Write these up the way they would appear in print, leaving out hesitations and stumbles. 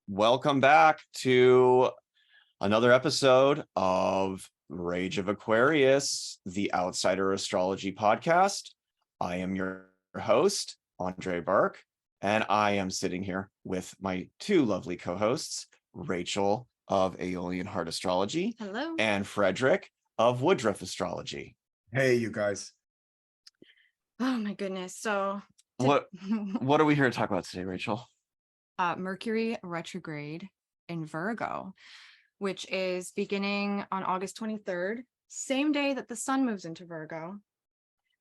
Welcome back to another episode of Rage of Aquarius, the Outsider Astrology podcast. I am your host, Andrei Bark, and I am sitting here with my two lovely co-hosts, Rachel of Aeolian Heart Astrology. Hello. And Frederick of Woodruff Astrology. Hey, you guys. Oh my goodness. So What are we here to talk about today, Rachel? Mercury retrograde in Virgo, which is beginning on August 23rd, same day that the sun moves into Virgo.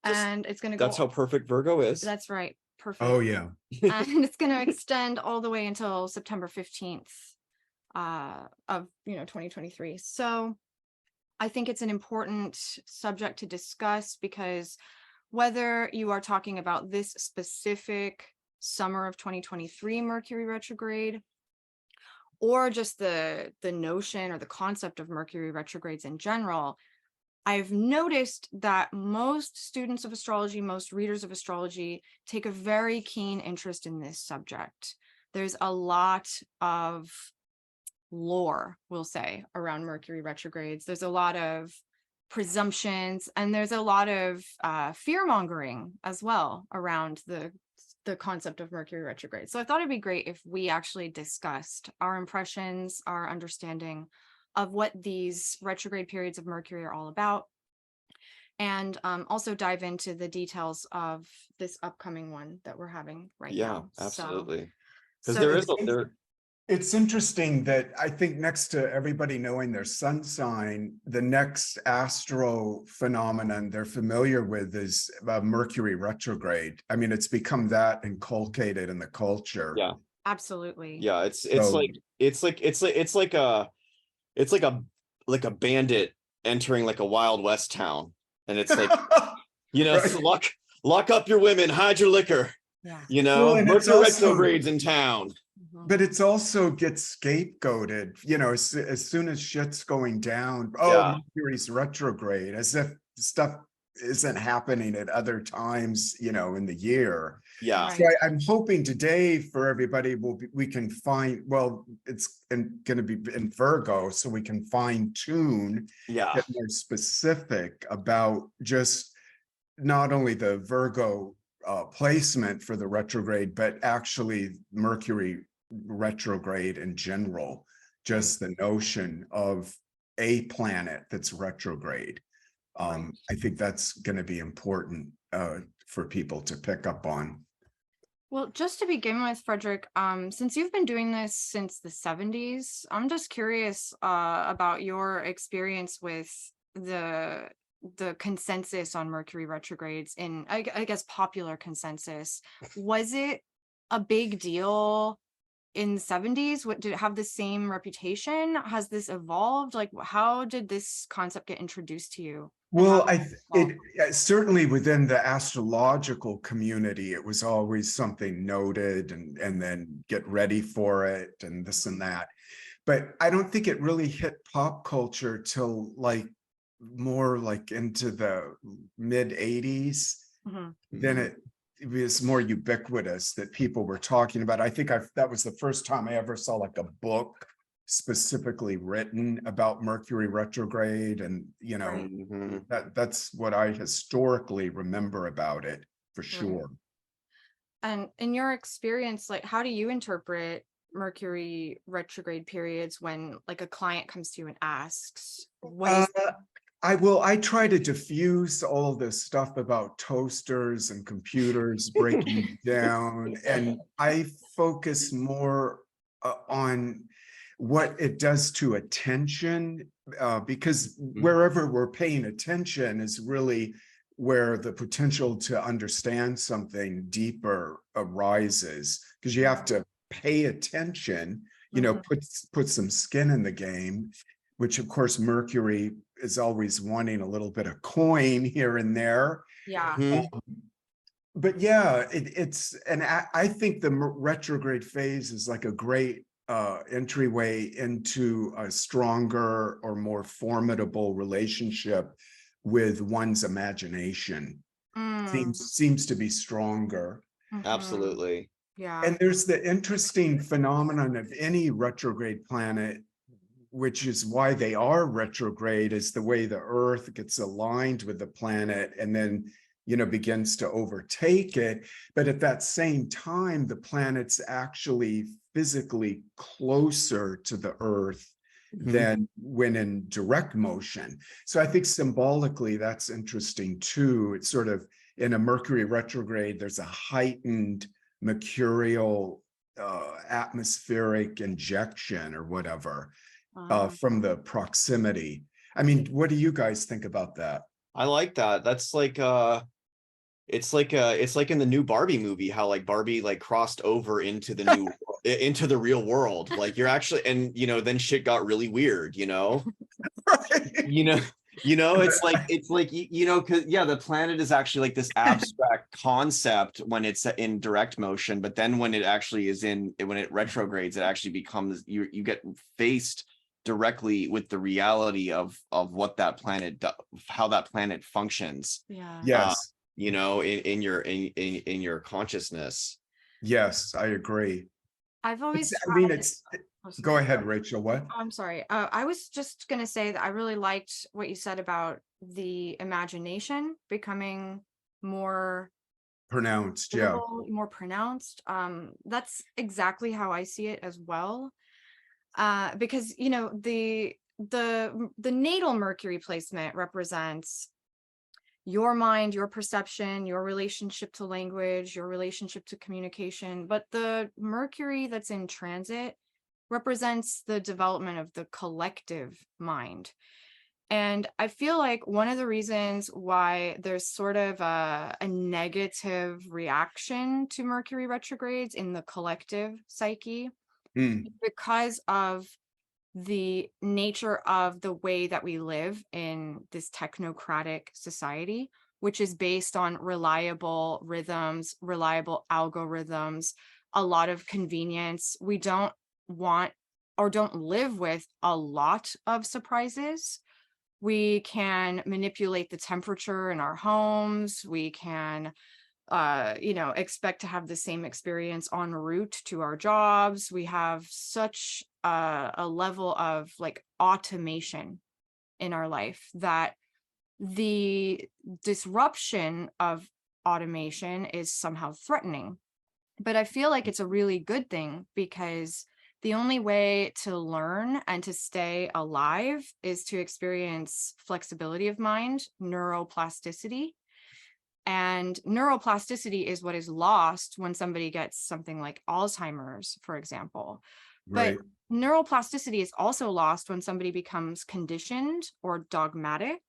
And it's going to go. That's how perfect Virgo is. That's right. Perfect. Oh, yeah. And it's going to extend all the way until September 15th of 2023. So I think it's an important subject to discuss, because whether you are talking about this specific summer of 2023 Mercury retrograde, or just the notion or the concept of Mercury retrogrades in general, I've noticed that most students of astrology, most readers of astrology take a very keen interest in this subject. There's a lot of lore, we'll say, around Mercury retrogrades. There's a lot of presumptions, and there's a lot of fear mongering as well around the concept of Mercury retrograde. So I thought it'd be great if we actually discussed our impressions, our understanding of what these retrograde periods of Mercury are all about, and also dive into the details of this upcoming one that we're having right now. Yeah, absolutely. So It's interesting that I think next to everybody knowing their sun sign, the next astro phenomenon they're familiar with is Mercury retrograde. I mean, it's become that inculcated in the culture. Yeah, absolutely. yeah. It's like a bandit entering like a Wild West town, and it's like Right. lock up your women, hide your liquor. Yeah. Well, and it's Mercury also- retrogrades in town. But it's also gets scapegoated, as soon as shit's going down. Oh, Yeah. Mercury's retrograde, as if stuff isn't happening at other times, in the year. Yeah, Right. So I'm hoping today for everybody we can find, well, it's going to be in Virgo, so we can fine tune, yeah, get more specific about just not only the Virgo placement for the retrograde, but actually Mercury retrograde in general, just the notion of a planet that's retrograde. I think that's going to be important for people to pick up on. Well, just to begin with, Frederick, since you've been doing this since the 70s, I'm just curious about your experience with the consensus on Mercury retrogrades in, I guess, popular consensus. Was it a big deal in the 70s? Did it have the same reputation? Has this evolved? Like, how did this concept get introduced to you? Well, it certainly within the astrological community, it was always something noted and then get ready for it and this and that. But I don't think it really hit pop culture till more like into the mid 80s. Then it was more ubiquitous that people were talking about. I think that was the first time I ever saw like a book specifically written about Mercury retrograde, and that's what I historically remember about it for sure. And in your experience, like, how do you interpret Mercury retrograde periods when like a client comes to you and asks what is I try to diffuse all this stuff about toasters and computers breaking down, and I focus more on what it does to attention, because wherever we're paying attention is really where the potential to understand something deeper arises, because you have to pay attention, put some skin in the game, which of course Mercury is always wanting a little bit of coin here and there. Yeah. But yeah, I think the retrograde phase is like a great entryway into a stronger or more formidable relationship with one's imagination. Seems to be stronger. Absolutely. Yeah. And there's the interesting phenomenon of any retrograde planet, which is why they are retrograde, is the way the Earth gets aligned with the planet and then, begins to overtake it. But at that same time, the planet's actually physically closer to the Earth than when in direct motion. So I think symbolically, that's interesting too. It's sort of in a Mercury retrograde, there's a heightened mercurial atmospheric injection or whatever from the proximity. I mean, what do you guys think about that? I like that. That's like it's like in the new Barbie movie, how like Barbie like crossed over into the new into the real world. Like you're actually, and then shit got really weird, Right. it's like because the planet is actually like this abstract concept when it's in direct motion, but then when it actually is when it retrogrades, it actually becomes you get faced directly with the reality of what that planet does, how that planet functions. Yeah. Yes. In your consciousness. Yes, I agree. I've always I mean, tried. go ahead, Rachel. What? I'm sorry. I was just going to say that I really liked what you said about the imagination becoming more Pronounced, yeah. visible, more pronounced. That's exactly how I see it as well. Because the natal Mercury placement represents your mind, your perception, your relationship to language, your relationship to communication. But the Mercury that's in transit represents the development of the collective mind. And I feel like one of the reasons why there's sort of a negative reaction to Mercury retrogrades in the collective psyche because of the nature of the way that we live in this technocratic society, which is based on reliable rhythms, reliable algorithms, a lot of convenience. We don't want or don't live with a lot of surprises. We can manipulate the temperature in our homes. We can expect to have the same experience en route to our jobs. We have such a level of like automation in our life that the disruption of automation is somehow threatening. But I feel like it's a really good thing, because the only way to learn and to stay alive is to experience flexibility of mind, neuroplasticity. And neuroplasticity is what is lost when somebody gets something like Alzheimer's, for example. Right. But neuroplasticity is also lost when somebody becomes conditioned or dogmatic,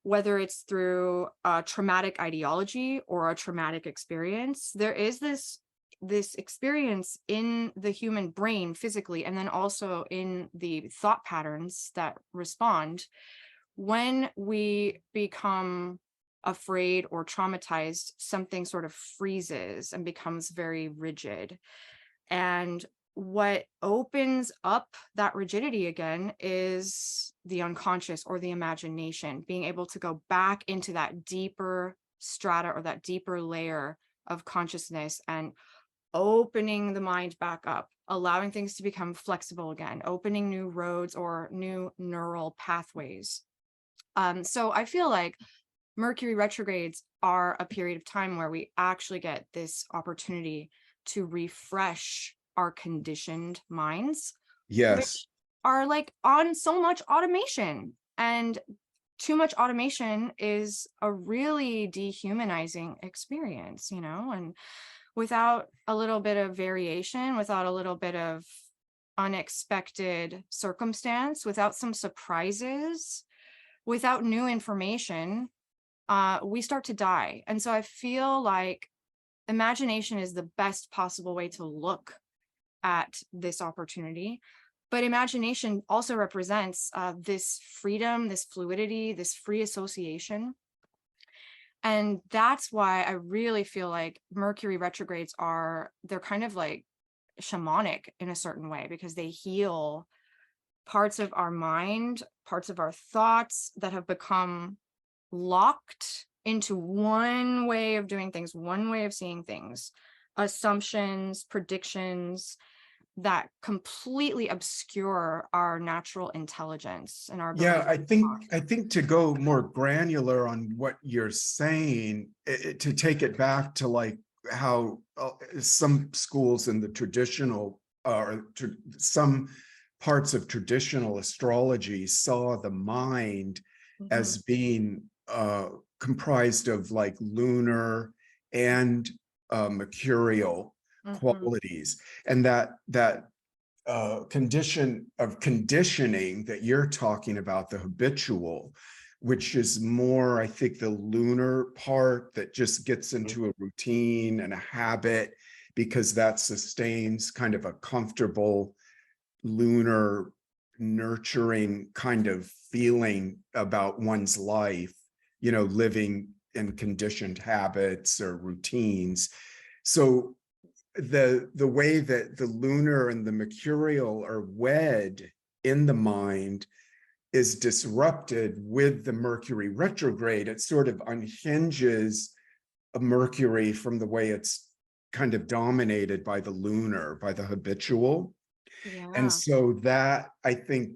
whether it's through a traumatic ideology or a traumatic experience. There is this experience in the human brain physically, and then also in the thought patterns that respond when we become afraid or traumatized. Something sort of freezes and becomes very rigid. And what opens up that rigidity again is the unconscious or the imagination, being able to go back into that deeper strata or that deeper layer of consciousness and opening the mind back up, allowing things to become flexible again, opening new roads or new neural pathways. So I feel like Mercury retrogrades are a period of time where we actually get this opportunity to refresh our conditioned minds, Yes. which are like on so much automation. And too much automation is a really dehumanizing experience, and without a little bit of variation, without a little bit of unexpected circumstance, without some surprises, without new information, we start to die. And so I feel like imagination is the best possible way to look at this opportunity. But imagination also represents this freedom, this fluidity, this free association. And that's why I really feel like Mercury retrogrades they're kind of like shamanic in a certain way, because they heal parts of our mind, parts of our thoughts that have become locked into one way of doing things, one way of seeing things, assumptions, predictions that completely obscure our natural intelligence and our ability. Yeah, I think to go more granular on what you're saying, to take it back to like how some schools in the traditional some parts of traditional astrology saw the mind as being comprised of like lunar and mercurial qualities, and that condition of conditioning that you're talking about, the habitual, which is more, I think, the lunar part that just gets into a routine and a habit, because that sustains kind of a comfortable lunar nurturing kind of feeling about one's life, you know, living in conditioned habits or routines. So the way that the lunar and the mercurial are wed in the mind is disrupted with the Mercury retrograde. It sort of unhinges a Mercury from the way it's kind of dominated by the lunar, by the habitual. And so that, I think,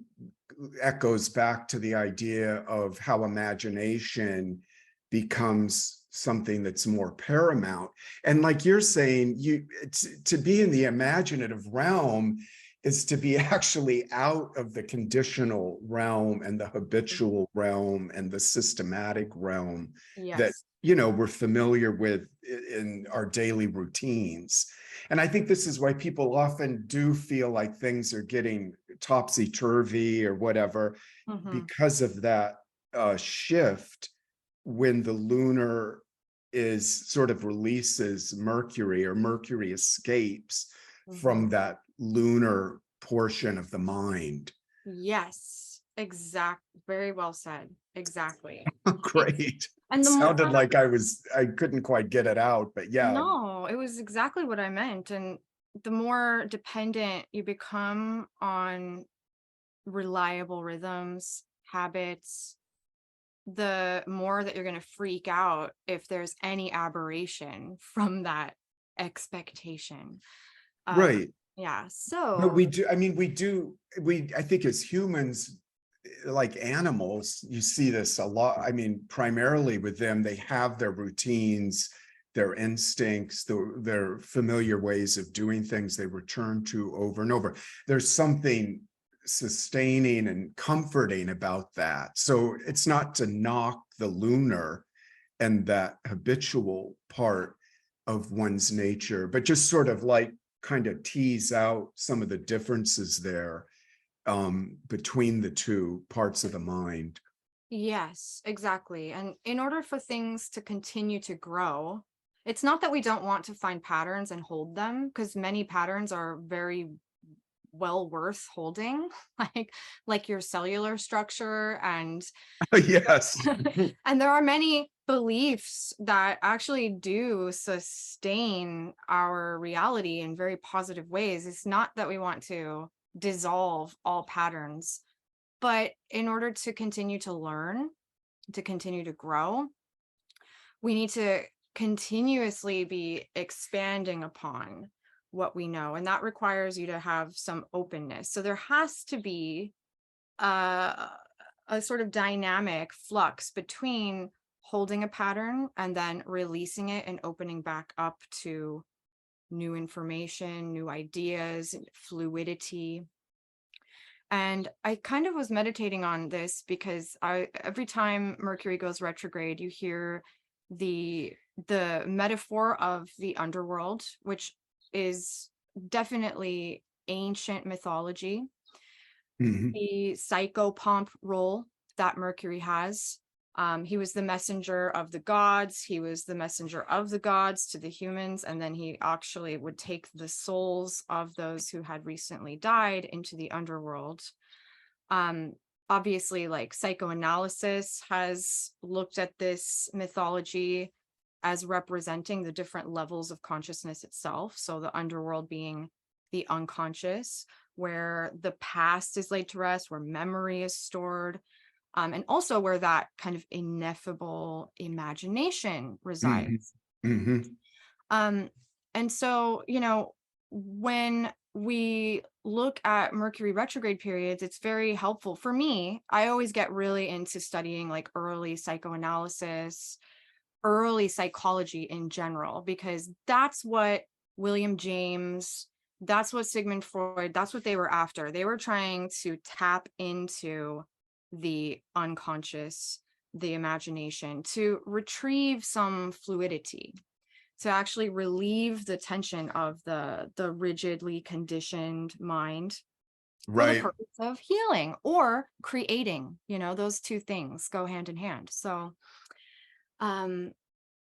echoes back to the idea of how imagination becomes something that's more paramount. And like you're saying, to be in the imaginative realm is to be actually out of the conditional realm and the habitual realm and the systematic realm that, you know, we're familiar with in our daily routines. And I think this is why people often do feel like things are getting topsy-turvy or whatever, because of that shift when the lunar is sort of releases Mercury, or Mercury escapes from that lunar portion of the mind. Yes, very well said. Exactly. Great. And the sounded like I couldn't quite get it out, but yeah. No, it was exactly what I meant. And the more dependent you become on reliable rhythms, habits, the more that you're going to freak out if there's any aberration from that expectation. Right. Yeah. But So we do, I mean, I think as humans, like animals, you see this a lot. I mean, primarily with them, they have their routines, their instincts, their familiar ways of doing things they return to over and over. There's something sustaining and comforting about that. So it's not to knock the lunar and that habitual part of one's nature, but just sort of like kind of tease out some of the differences there between the two parts of the mind. yes, exactly. And in order for things to continue to grow, it's not that we don't want to find patterns and hold them, because many patterns are very well worth holding, like your cellular structure and Yes. and there are many beliefs that actually do sustain our reality in very positive ways. It's not that we want to dissolve all patterns, but in order to continue to learn, to continue to grow, we need to continuously be expanding upon what we know. And that requires you to have some openness. So there has to be a sort of dynamic flux between holding a pattern and then releasing it and opening back up to new information, new ideas, fluidity. And I kind of was meditating on this because every time Mercury goes retrograde, you hear the metaphor of the underworld, which is definitely ancient mythology. The psychopomp role that Mercury has. He was the messenger of the gods. He was the messenger of the gods to the humans. And then he actually would take the souls of those who had recently died into the underworld. Obviously, like psychoanalysis has looked at this mythology as representing the different levels of consciousness itself. So the underworld being the unconscious, where the past is laid to rest, where memory is stored, and also where that kind of ineffable imagination resides. And so, you know, when we look at Mercury retrograde periods, it's very helpful for me. I always get really into studying like early psychoanalysis, early psychology in general, because that's what William James, that's what Sigmund Freud, that's what they were after. They were trying to tap into the unconscious, the imagination, to retrieve some fluidity, to actually relieve the tension of the rigidly conditioned mind for the Right. purpose of healing or creating. You know, those two things go hand in hand. So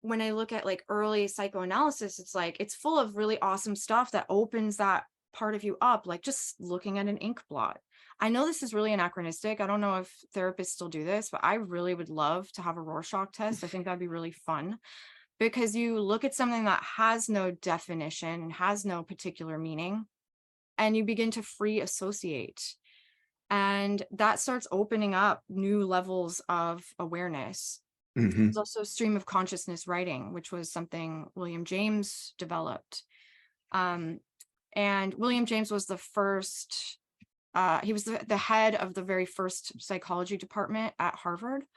when I look at like early psychoanalysis, it's like it's full of really awesome stuff that opens that part of you up, like just looking at an ink blot. I know this is really anachronistic. I don't know if therapists still do this, but I really would love to have a Rorschach test. I think that'd be really fun, because you look at something that has no definition and has no particular meaning, and you begin to free associate. And that starts opening up new levels of awareness. Mhm. There's also stream of consciousness writing, which was something William James developed. And William James was the first, he was the head of the very first psychology department at Harvard.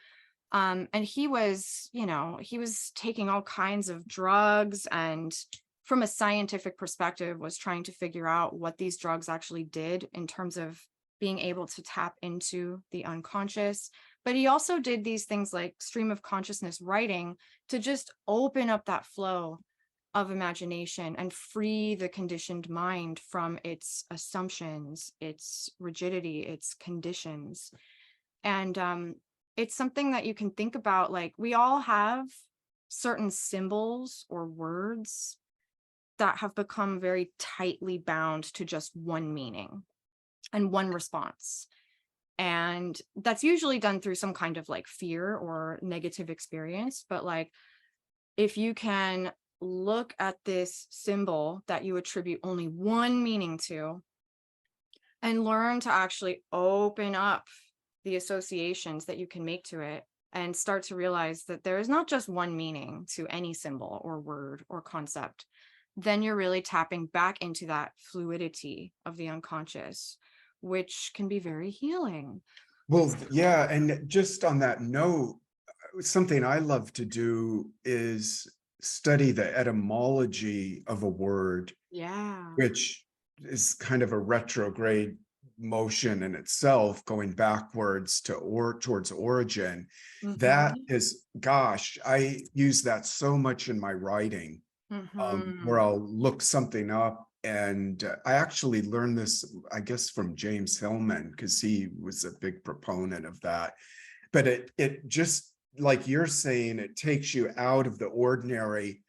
And he was, you know, he was taking all kinds of drugs, and from a scientific perspective was trying to figure out what these drugs actually did in terms of being able to tap into the unconscious. But he also did these things like stream of consciousness writing to just open up that flow of imagination and free the conditioned mind from its assumptions, its rigidity, its conditions. And it's something that you can think about. Like, we all have certain symbols or words that have become very tightly bound to just one meaning and one response. And that's usually done through some kind of like fear or negative experience. But like, if you can look at this symbol that you attribute only one meaning to and learn to actually open up the associations that you can make to it, and start to realize that there is not just one meaning to any symbol or word or concept, then you're really tapping back into that fluidity of the unconscious, which can be very healing. Well, yeah, and just on that note, something I love to do is study the etymology of a word, Yeah. which is kind of a retrograde motion in itself, going backwards to towards origin. That is, gosh, I use that so much in my writing, where I'll look something up. And I actually learned this, I guess, from James Hillman, because he was a big proponent of that. But it just, like you're saying, it takes you out of the ordinary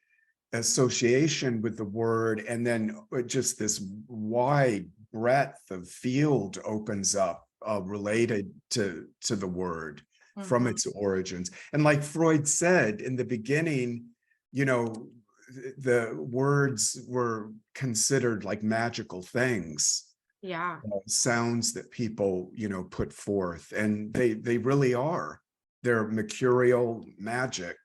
association with the word, and then just this wide breadth of field opens up related to the word from its origins. And like Freud said in the beginning, you know, the words were considered like magical things, Yeah. sounds that people, you know, put forth, and they really are. They're mercurial magic.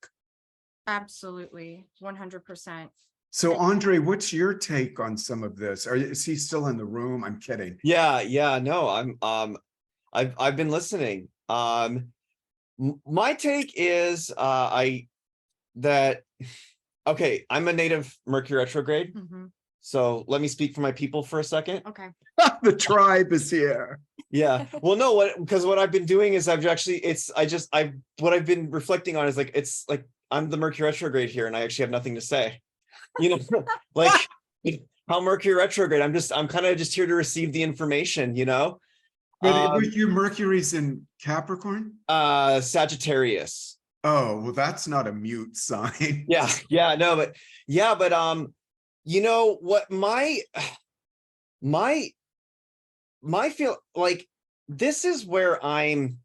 Absolutely. 100%. So Andrei, what's your take on some of this? Is he still in the room? I'm kidding. Yeah, no, I've been listening. My take is okay, I'm a native Mercury retrograde. So let me speak for my people for a second. Okay. The tribe is here. Yeah. Well, no, because what I've been doing is what I've been reflecting on is like, it's like, I'm the Mercury retrograde here, and I actually have nothing to say, you know, like how Mercury retrograde, I'm kind of just here to receive the information, you know. But with your Mercury's in Capricorn? Sagittarius. Oh, well, that's not a mute sign. Yeah, no, but you know what, my feel like, this is where I'm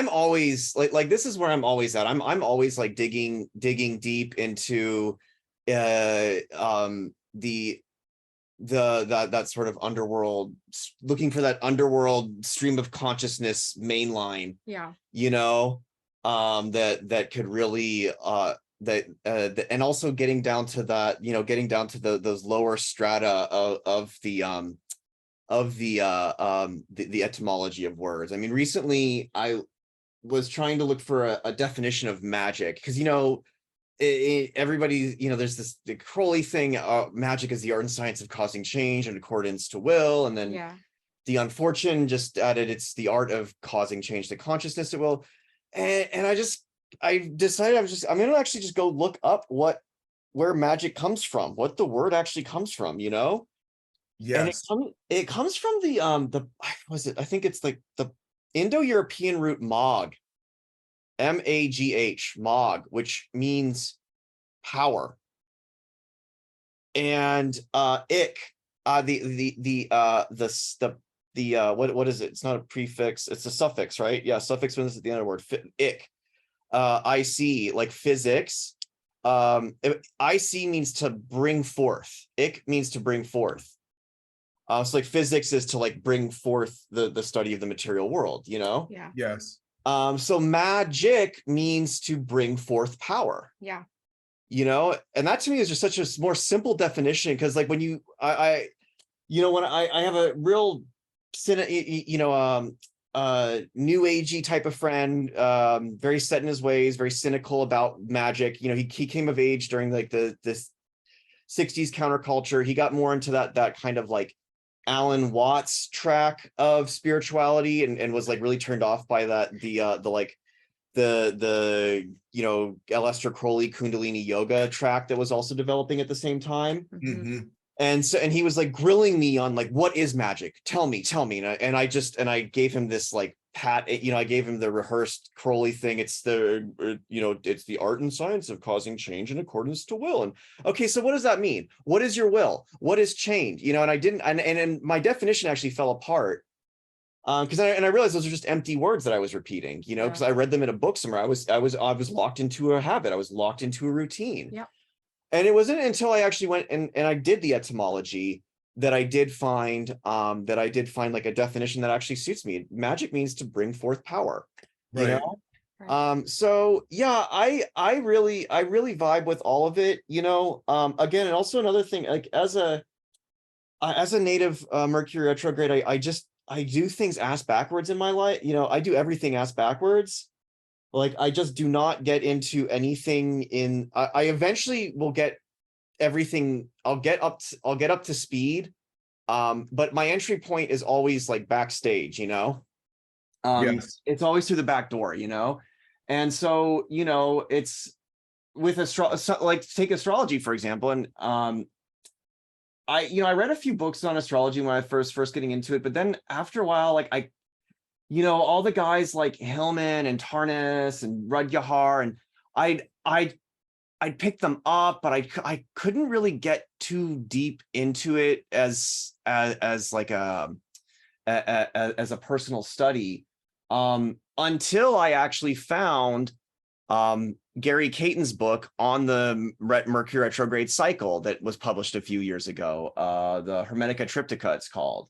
always like this is where I'm always at. I'm always like digging deep into that sort of underworld, looking for that underworld stream of consciousness mainline. Yeah. You know, that could really and also getting down to that, getting down to those lower strata of the etymology of words. I mean, recently I was trying to look for a definition of magic, because everybody, there's the Crowley thing, magic is the art and science of causing change in accordance to will, and then the Unfortunate just added it's the art of causing change to consciousness at will. And I decided I'm gonna actually just go look up where magic comes from, what the word actually comes from, Yes. And it comes from I think it's like the Indo-European root mag, M-A-G-H, mag, which means power. And ik, what is it? It's not a prefix, it's a suffix, right? Yeah, suffix when it's at the end of the word. Ik, IC, like physics. IC means to bring forth. Ik means to bring forth. So like physics is to like bring forth the study of the material world, Yeah. Yes. So magic means to bring forth power. Yeah. And that to me is just such a more simple definition, because like when when I have a real new agey type of friend, very set in his ways, very cynical about magic. He came of age during like this 60s counterculture. He got more into that kind of like Alan Watts track of spirituality, and was like really turned off by the Aleister Crowley Kundalini yoga track that was also developing at the same time. Mm-hmm. And he was like grilling me on like, what is magic? Tell me. And I gave him this like I gave him the rehearsed Crowley thing. It's it's the art and science of causing change in accordance to will. And okay, so what does that mean? What is your will? What is change? And I didn't, and my definition actually fell apart. Because I realized those are just empty words that I was repeating, because I read them in a book somewhere. I was locked into a habit. I was locked into a routine. Yeah. And it wasn't until I actually went and I did the etymology that I did find like a definition that actually suits me. Magic means to bring forth power. Right. Right. So yeah, I really vibe with all of it. Again, and also another thing, like as a native Mercury retrograde, I do things ass backwards in my life. I do everything ass backwards. Like I just do not get into anything I eventually will get everything. I'll get up to speed. But my entry point is always like backstage, Yes. It's always through the back door, and so, it's with like take astrology, for example. And I read a few books on astrology when I first getting into it, but then after a while, like all the guys like Hillman and Tarnas and Rudhyar, and I'd pick them up, but I couldn't really get too deep into it as like as a personal study, until I actually found Gary Caton's book on the Mercury retrograde cycle that was published a few years ago, the Hermetica Triptycha it's called.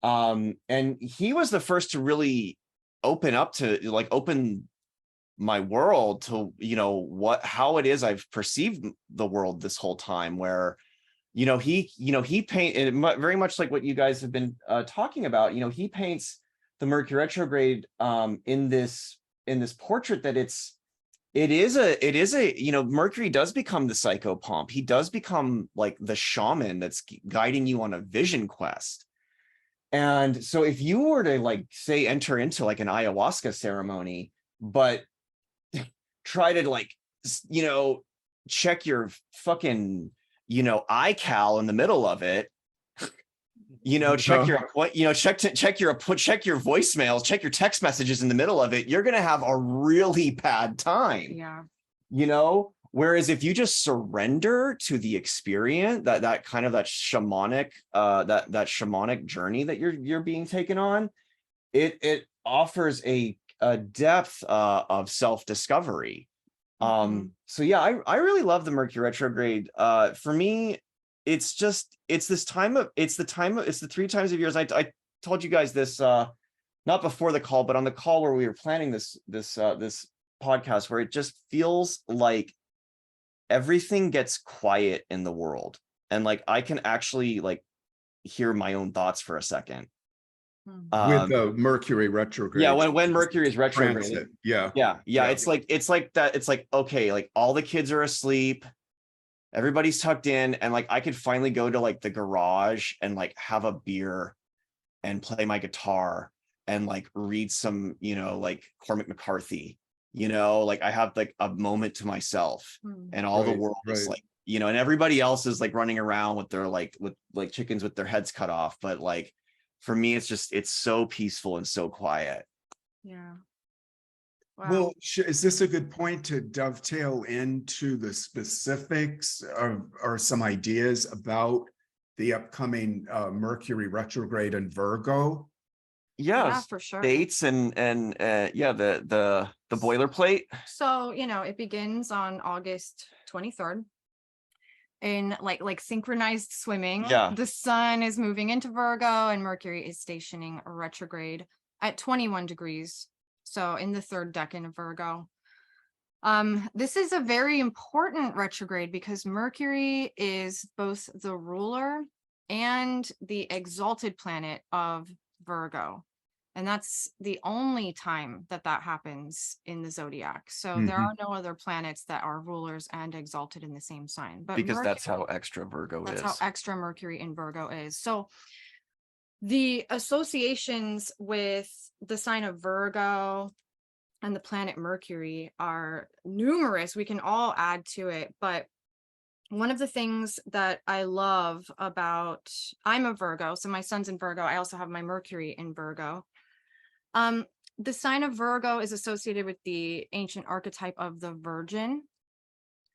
And he was the first to really open my world to, how it is I've perceived the world this whole time, where, he painted very much like what you guys have been talking about. He paints the Mercury retrograde in this portrait that it is a Mercury does become the psychopomp. He does become like the shaman that's guiding you on a vision quest. And so if you were to like say enter into like an ayahuasca ceremony, but try to like check your fucking iCal in the middle of it, check your check your voicemails, check your text messages in the middle of it, you're gonna have a really bad time. Yeah. Whereas if you just surrender to the experience, that kind of that shamanic shamanic journey that you're being taken on, it offers a depth of self-discovery. So yeah, I really love the Mercury retrograde. For me, it's the 3 times of years. I told you guys this not before the call, but on the call where we were planning this podcast, where it just feels like everything gets quiet in the world, and like I can actually like hear my own thoughts for a second. With the Mercury retrograde. Yeah, when Mercury is retrograde. Transit. Yeah. Yeah. It's like that. It's like, okay, like all the kids are asleep, everybody's tucked in, and like I could finally go to like the garage and like have a beer and play my guitar and like read some, like Cormac McCarthy, like I have like a moment to myself, and all the world is like, and everybody else is like running around with their like chickens with their heads cut off. But like for me, it's so peaceful and so quiet. Yeah. Wow. Well, is this a good point to dovetail into the specifics or some ideas about the upcoming Mercury retrograde in Virgo? Yeah, for sure. Dates and the boilerplate. So, it begins on August 23rd in like synchronized swimming. Yeah. The sun is moving into Virgo and Mercury is stationing retrograde at 21 degrees. So in the third decan of Virgo. This is a very important retrograde because Mercury is both the ruler and the exalted planet of Virgo. And that's the only time that happens in the zodiac. So there are no other planets that are rulers and exalted in the same sign. But because Mercury, that's how extra Virgo is. That's how extra Mercury in Virgo is. So the associations with the sign of Virgo and the planet Mercury are numerous. We can all add to it. But one of the things that I love about, I'm a Virgo, so my son's in Virgo. I also have my Mercury in Virgo. The sign of Virgo is associated with the ancient archetype of the Virgin,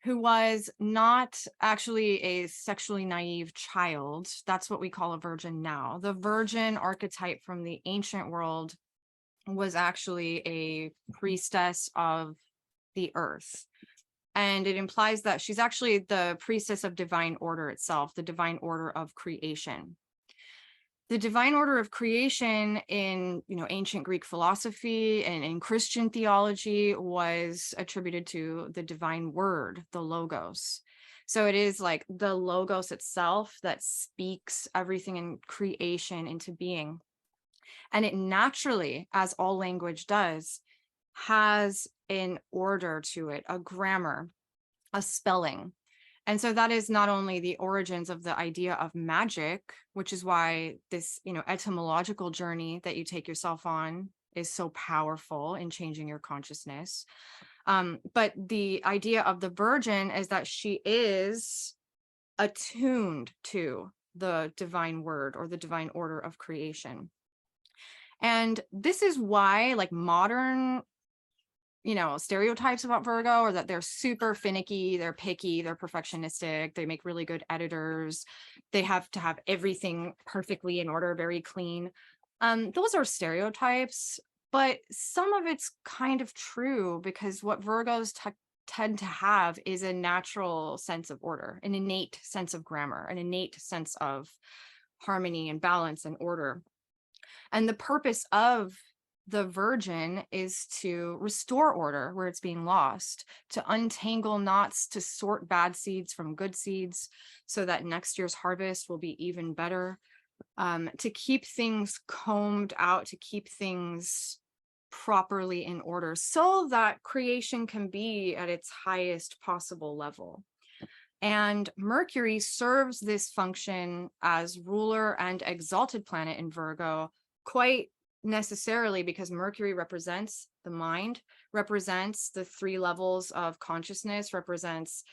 who was not actually a sexually naive child. That's what we call a virgin now. The Virgin archetype from the ancient world was actually a priestess of the earth. And it implies that she's actually the priestess of divine order itself, the divine order of creation. The divine order of creation in ancient Greek philosophy and in Christian theology was attributed to the divine word, the logos. So it is like the logos itself that speaks everything in creation into being. And it naturally, as all language does, has an order to it, a grammar, a spelling. And so that is not only the origins of the idea of magic, which is why this, etymological journey that you take yourself on is so powerful in changing your consciousness. But the idea of the Virgin is that she is attuned to the divine word or the divine order of creation. And this is why like modern stereotypes about Virgo are that they're super finicky, they're picky, they're perfectionistic, they make really good editors, they have to have everything perfectly in order, very clean. Those are stereotypes, but some of it's kind of true because what Virgos tend to have is a natural sense of order, an innate sense of grammar, an innate sense of harmony and balance and order. And the purpose of the Virgin is to restore order where it's being lost, to untangle knots, to sort bad seeds from good seeds so that next year's harvest will be even better, to keep things combed out, to keep things properly in order so that creation can be at its highest possible level. And Mercury serves this function as ruler and exalted planet in Virgo quite necessarily because Mercury represents the mind, represents the three levels of consciousness, represents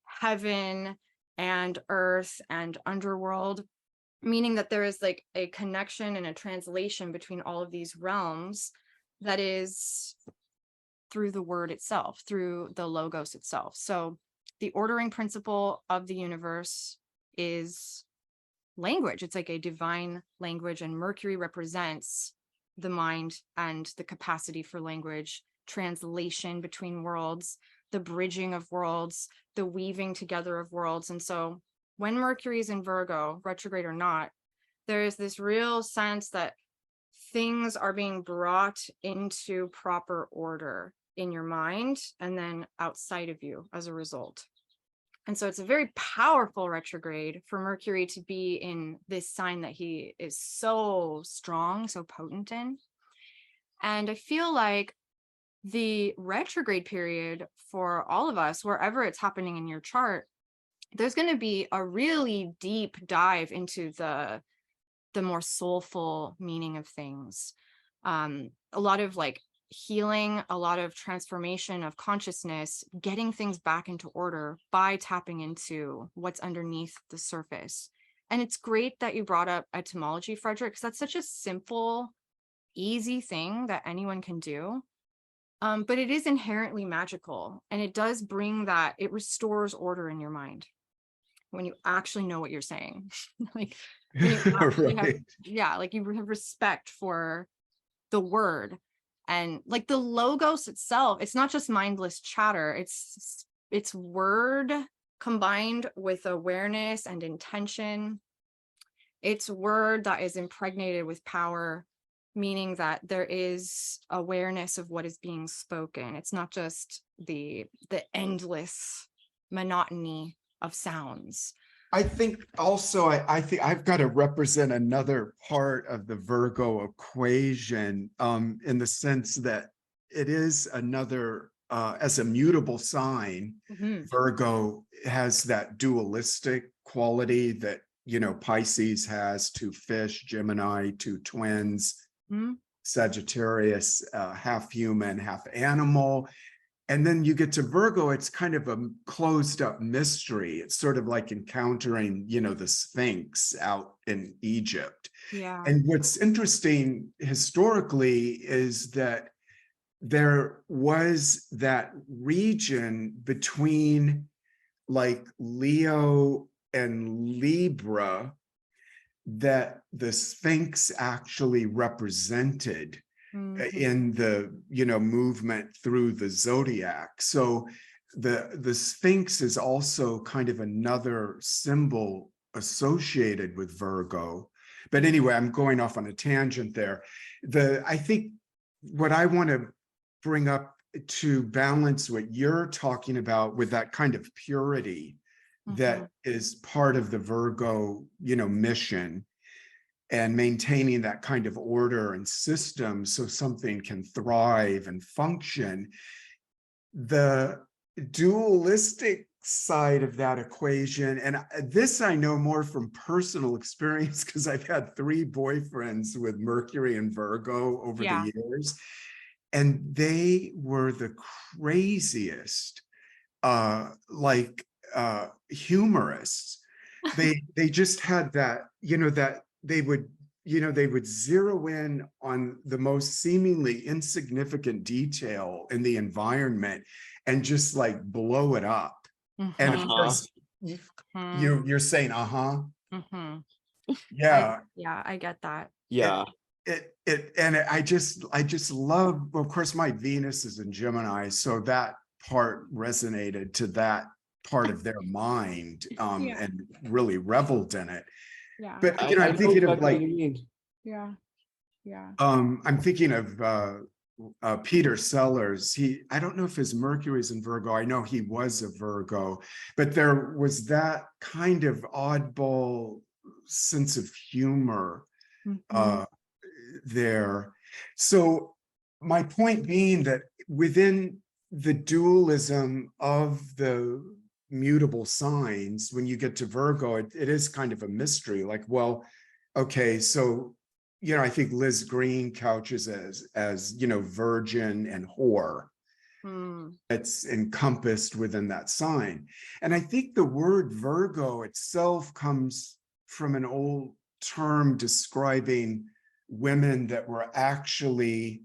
heaven and earth and underworld, meaning that there is like a connection and a translation between all of these realms that is through the word itself, through the logos itself. So the ordering principle of the universe is language. It's like a divine language, and Mercury represents the mind and the capacity for language, translation between worlds, the bridging of worlds, the weaving together of worlds. And so when Mercury is in Virgo, retrograde or not, there is this real sense that things are being brought into proper order in your mind and then outside of you as a result. And so it's a very powerful retrograde for Mercury to be in this sign that he is so strong, so potent in. And I feel like the retrograde period for all of us, wherever it's happening in your chart, there's going to be a really deep dive into the more soulful meaning of things. A lot of like healing, a lot of transformation of consciousness, getting things back into order by tapping into what's underneath the surface. And it's great that you brought up etymology, Frederick, because that's such a simple, easy thing that anyone can do. But it is inherently magical, and it does bring that, it restores order in your mind when you actually know what you're saying. Like when you actually have, Right. yeah, like you have respect for the word. And like the logos itself, it's not just mindless chatter, it's word combined with awareness and intention. It's word that is impregnated with power, meaning that there is awareness of what is being spoken. It's not just the endless monotony of sounds. I think also, I think I've got to represent another part of the Virgo equation, in the sense that it is another, as a mutable sign, Mhm. Virgo has that dualistic quality that, Pisces has to fish, Gemini to twins, Mhm. Sagittarius, half human, half animal. And then you get to Virgo, it's kind of a closed up mystery. It's sort of like encountering, the Sphinx out in Egypt. Yeah. And what's interesting historically is that there was that region between like Leo and Libra that the Sphinx actually represented Mhm. in the movement through the zodiac. So the Sphinx is also kind of another symbol associated with Virgo. But anyway, I'm going off on a tangent there. I think what I want to bring up to balance what you're talking about with that kind of purity that is part of the Virgo, mission, and maintaining that kind of order and system so something can thrive and function. The dualistic side of that equation, and this I know more from personal experience because I've had 3 boyfriends with Mercury and Virgo over Yeah. the years, and they were the craziest humorists. They just had that, that they would zero in on the most seemingly insignificant detail in the environment and just like blow it up. And of Mhm. course, you're saying, Mhm. yeah, Yeah, I get that. Yeah. and I just love, of course, my Venus is in Gemini, so that part resonated to that part of their mind, Yeah. and really reveled in it. Yeah. But I I'm know thinking of exactly what like, you mean. Yeah. Yeah. I'm thinking of Peter Sellers. I don't know if his Mercury's in Virgo. I know he was a Virgo, but there was that kind of oddball sense of humor Mhm. there. So my point being that within the dualism of the mutable signs, when you get to Virgo, it is kind of a mystery. Like, well, okay, so I think Liz Green couches as virgin and whore. Mm. It's encompassed within that sign. And I think the word Virgo itself comes from an old term describing women that were actually,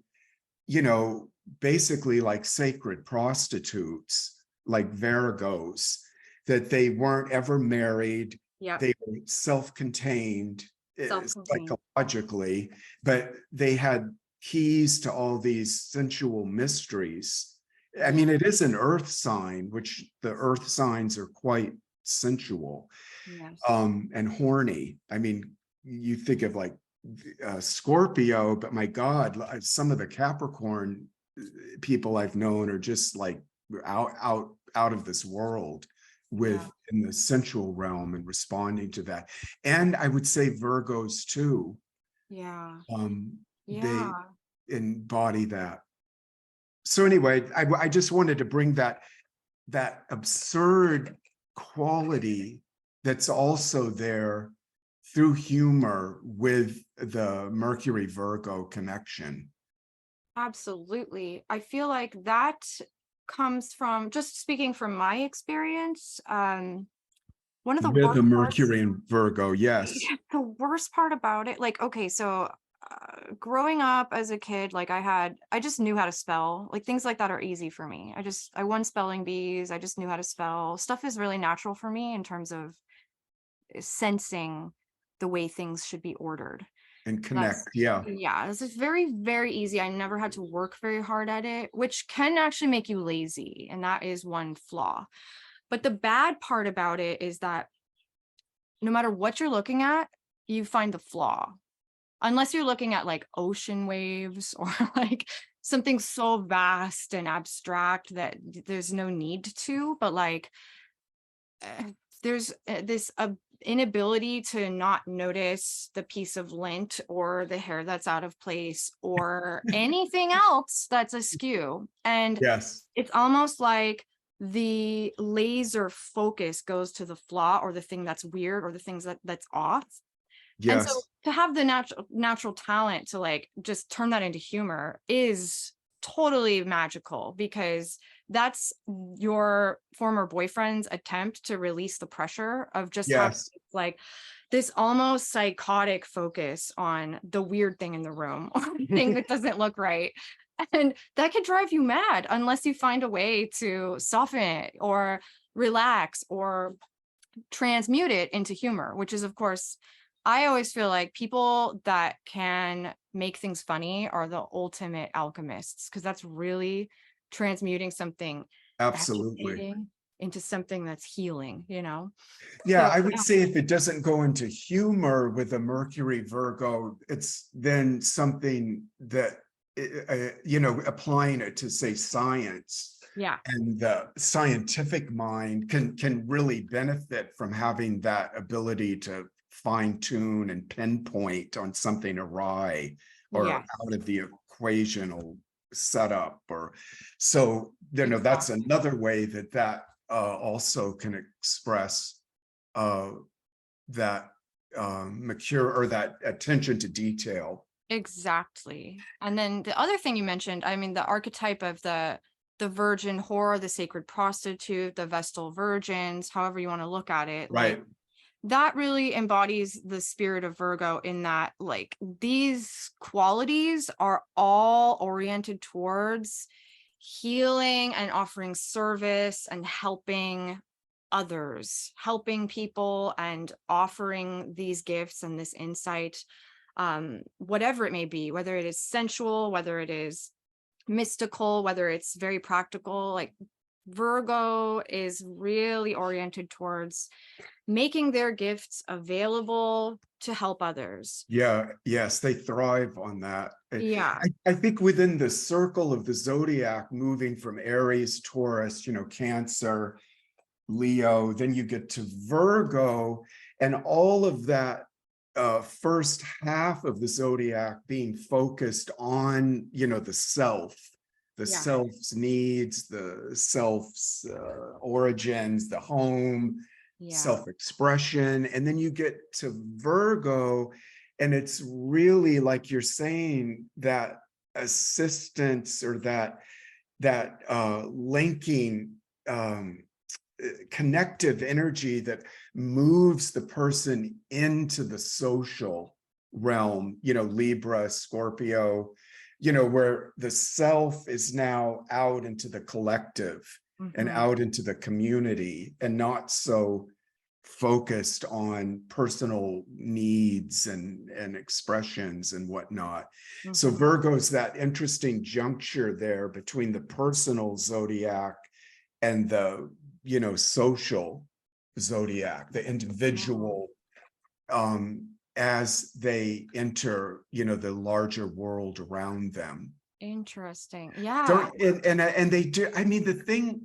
basically like sacred prostitutes, like Virgos, that they weren't ever married. Yep. They were self-contained, Self-contained. psychologically, but they had keys to all these sensual mysteries. I mean, it is an earth sign, which the earth signs are quite sensual, Yes. and horny. I mean, you think of like Scorpio, but my God, some of the Capricorn people I've known are just like out of this world with in the sensual realm and responding to that. And I would say Virgos too. Yeah. They embody that. So anyway, I just wanted to bring that absurd quality that's also there through humor with the Mercury Virgo connection. Absolutely. I feel like that comes from, just speaking from my experience, one of the With worst the parts, Mercury and Virgo, yes. the worst part about it, like, okay, so growing up as a kid, like I just knew how to spell, like things like that are easy for me. I won spelling bees. I just knew how to spell. Stuff is really natural for me in terms of sensing the way things should be ordered. And connect, yeah. This is very, very easy. I never had to work very hard at it, which can actually make you lazy. And that is one flaw. But the bad part about it is that no matter what you're looking at, you find the flaw. Unless you're looking at like ocean waves or like something so vast and abstract that there's no need to, but like there's this inability to not notice the piece of lint or the hair that's out of place or anything else that's askew. And yes, it's almost like the laser focus goes to the flaw or the thing that's weird or the things that's off. yes. And so to have the natural talent to like just turn that into humor is totally magical, because that's your former boyfriend's attempt to release the pressure of just having like this almost psychotic focus on the weird thing in the room or the thing that doesn't look right. And that can drive you mad unless you find a way to soften it or relax or transmute it into humor, which is, of course, I always feel like people that can make things funny are the ultimate alchemists, because that's really transmuting something Absolutely agitating into something that's healing, you know? Yeah, So, I would say if it doesn't go into humor with a Mercury Virgo, it's then something that, applying it to say science. yeah, And the scientific mind can really benefit from having that ability to fine tune and pinpoint on something awry or yeah, out of the equational setup. Or so, that's exactly. another way that also can express that mature or that attention to detail. Exactly. And then the other thing you mentioned, I mean, the archetype of the virgin whore, the sacred prostitute, the Vestal virgins, however you want to look at it, Right. like that really embodies the spirit of Virgo, in that like these qualities are all oriented towards healing and offering service and helping others, helping people and offering these gifts and this insight, whatever it may be, whether it is sensual, whether it is mystical, whether it's very practical. Like Virgo is really oriented towards making their gifts available to help others. Yeah, yes, they thrive on that. Yeah. I think within the circle of the zodiac, moving from Aries, Taurus, Cancer, Leo, then you get to Virgo, and all of that first half of the zodiac being focused on, the self, the self's needs, the self's origins, the home, self-expression. And then you get to Virgo, and it's really, like you're saying, that assistance or that linking connective energy that moves the person into the social realm, Libra, Scorpio, where the self is now out into the collective and out into the community, and not so focused on personal needs and expressions and whatnot. So Virgo's that interesting juncture there between the personal zodiac and the social zodiac, the individual, as they enter the larger world around them. Interesting. Yeah. So, and they do, I mean, the thing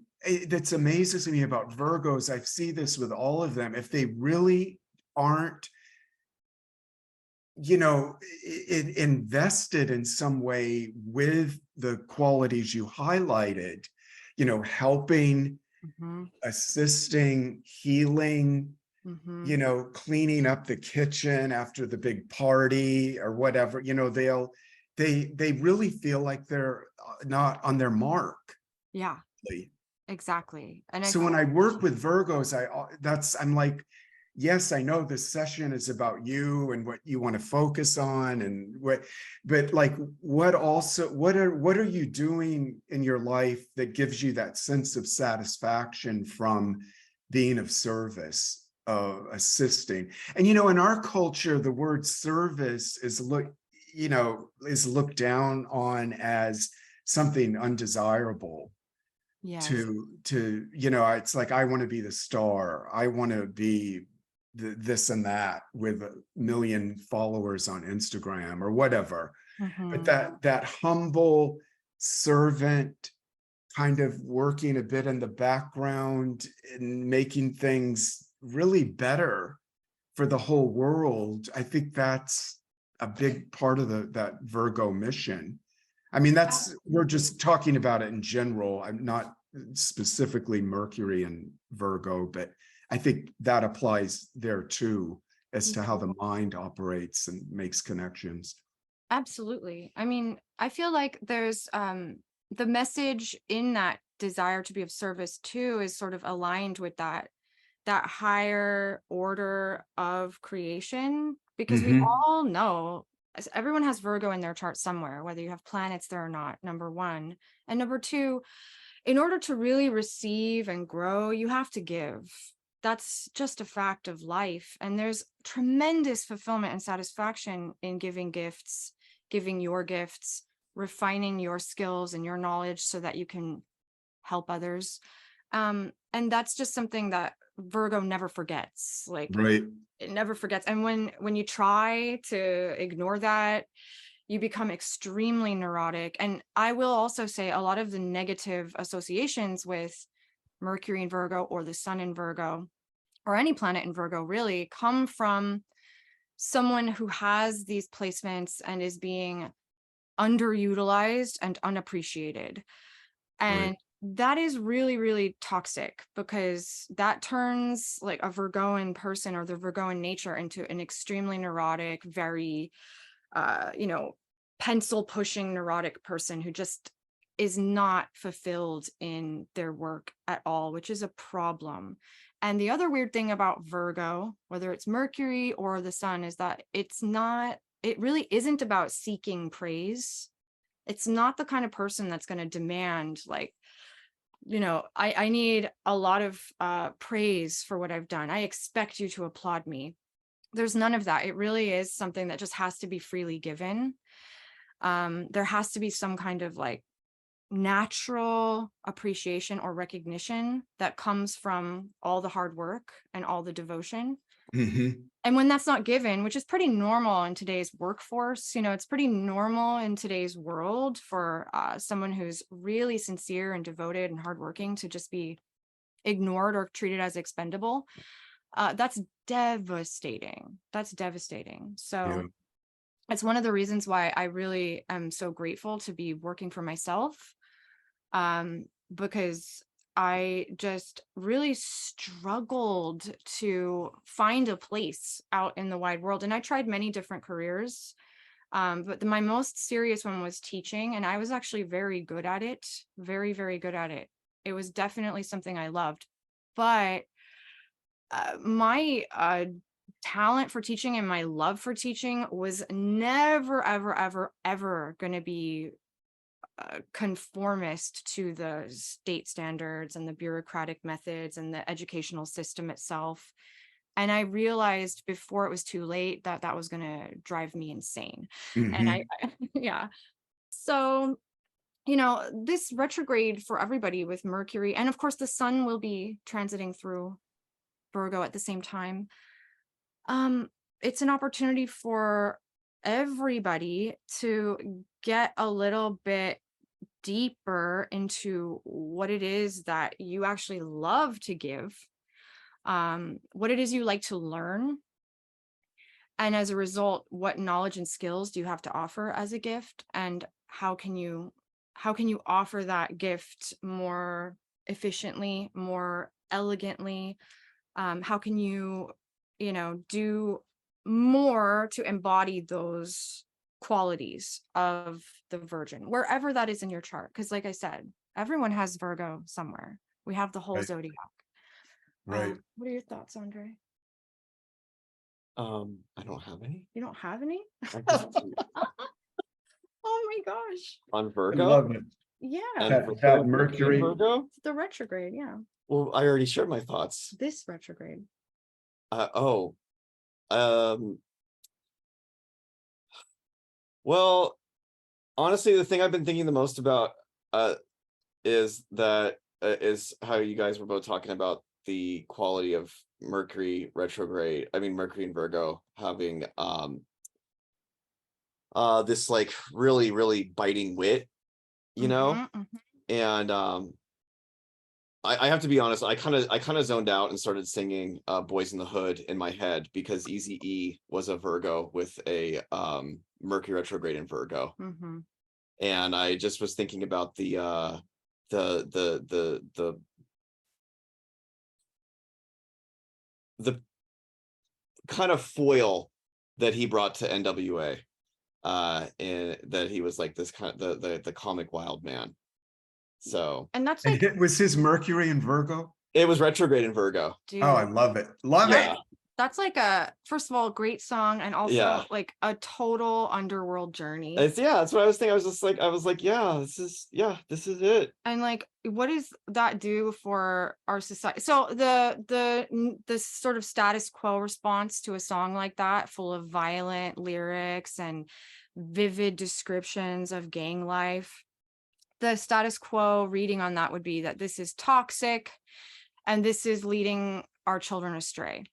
that's amazes me about Virgos. I see this with all of them. If they really aren't, invested in some way with the qualities you highlighted, helping, Mhm, assisting, healing, mhm. cleaning up the kitchen after the big party or whatever, they really feel like they're not on their mark. Yeah, exactly. And I So when I work with Virgos, I'm like, yes, I know this session is about you and what you want to focus on and but like, what are you doing in your life that gives you that sense of satisfaction from being of service, assisting? And, in our culture, the word service is looked down on as something undesirable yes, to it's like, I want to be the star, I want to be this and that with 1 million followers on Instagram or whatever. But mhm. that humble servant, kind of working a bit in the background and making things really better for the whole world, I think that's a big part of that Virgo mission. I mean, we're Absolutely. just talking about it in general. I'm not specifically Mercury and Virgo, but I think that applies there too, as to how the mind operates and makes connections. Absolutely. I mean, I feel like there's the message in that desire to be of service too is sort of aligned with that higher order of creation, because we Hmm. all know everyone has Virgo in their chart somewhere, whether you have planets there or not, number one. And number two, in order to really receive and grow, you have to give. That's just a fact of life. And there's tremendous fulfillment and satisfaction in giving gifts, giving your gifts, refining your skills and your knowledge so that you can help others. And that's just something that Virgo never forgets. Like, Right. it never forgets. And when you try to ignore that, you become extremely neurotic. And I will also say a lot of the negative associations with Mercury in Virgo or the sun in Virgo or any planet in Virgo really come from someone who has these placements and is being underutilized and unappreciated. Right. And that is really, really toxic, because that turns like a Virgoan person or the Virgoan nature into an extremely neurotic, very, you know, pencil pushing neurotic person who just is not fulfilled in their work at all, which is a problem. And the other weird thing about Virgo, whether it's Mercury or the sun, is that it really isn't about seeking praise. It's not the kind of person that's going to demand, like, I need a lot of praise for what I've done. I expect you to applaud me. There's none of that. It really is something that just has to be freely given. There has to be some kind of like natural appreciation or recognition that comes from all the hard work and all the devotion. Hmm. And when that's not given, which is pretty normal in today's workforce, it's pretty normal in today's world for someone who's really sincere and devoted and hardworking to just be ignored or treated as expendable. That's devastating. That's devastating. Yeah. So it's one of the reasons why I really am so grateful to be working for myself, because I just really struggled to find a place out in the wide world. And I tried many different careers, but my most serious one was teaching. And I was actually very good at it, very, very good at it. It was definitely something I loved. But my talent for teaching and my love for teaching was never, ever, ever, ever going to be conformist to the state standards and the bureaucratic methods and the educational system itself. And I realized before it was too late that that was going to drive me insane. And Hmm. yeah. So, this retrograde for everybody with Mercury, and of course, the sun will be transiting through Virgo at the same time. Um, it's an opportunity for everybody to get a little bit deeper into what it is that you actually love to give, what it is you like to learn. And as a result, what knowledge and skills do you have to offer as a gift? And how can you offer that gift more efficiently, more elegantly? How can you, do more to embody those qualities of the Virgin, wherever that is in your chart? Because like I said, everyone has Virgo somewhere. We have the whole Right. zodiac. Right. What are your thoughts, Andrei? I don't have any. You don't have any? I just- Oh my gosh. on I Virgo love it. Yeah. and That Mercury Mercury. in Virgo. It's the retrograde. Yeah. Well, I already shared my thoughts. This retrograde. Well, honestly, the thing I've been thinking the most about is how you guys were both talking about the quality of Mercury retrograde. I mean, Mercury and Virgo having this like really, really biting wit, and I have to be honest, I kind of zoned out and started singing Boys in the Hood in my head because Eazy-E was a Virgo with a Mercury retrograde in Virgo. And I just was thinking about the kind of foil that he brought to NWA, and that he was like this kind of the comic wild man. So, And that's And like, it was his Mercury in Virgo. it was retrograde in Virgo. dude, Oh, I love it. Love Yeah. it. that's like first of all, great song, and also Yeah. like a total underworld journey. That's what I was thinking. I was like, yeah, this is it. And like, what does that do for our society? So the sort of status quo response to a song like that, full of violent lyrics and vivid descriptions of gang life, the status quo reading on that would be that this is toxic and this is leading our children astray.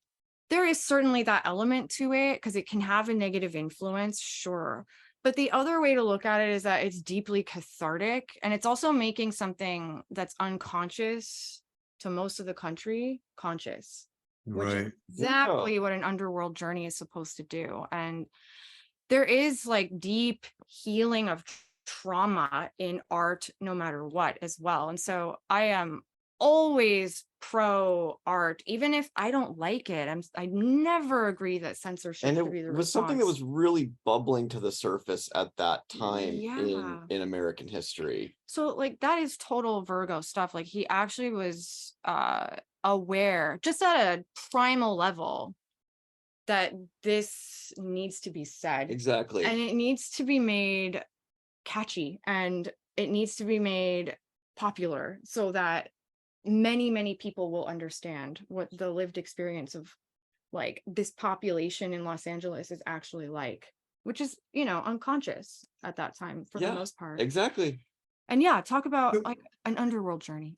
There is certainly that element to it because it can have a negative influence, sure. But the other way to look at it is that it's deeply cathartic, and it's also making something that's unconscious to most of the country conscious, which is Right. exactly what an underworld journey is supposed to do. And there is like deep healing of trauma in art, no matter what, as well. And so I am always pro art, even if I don't like it. I never agree that censorship And should be the it was something that was really bubbling to the surface at that time Yeah. in American history. So like that is total Virgo stuff. Like he actually was aware, just at a primal level, that this needs to be said. Exactly. And it needs to be made catchy, and it needs to be made popular so that many people will understand what the lived experience of like this population in Los Angeles is actually like, which is, unconscious at that time for the most part. Exactly. And yeah, talk about like an underworld journey.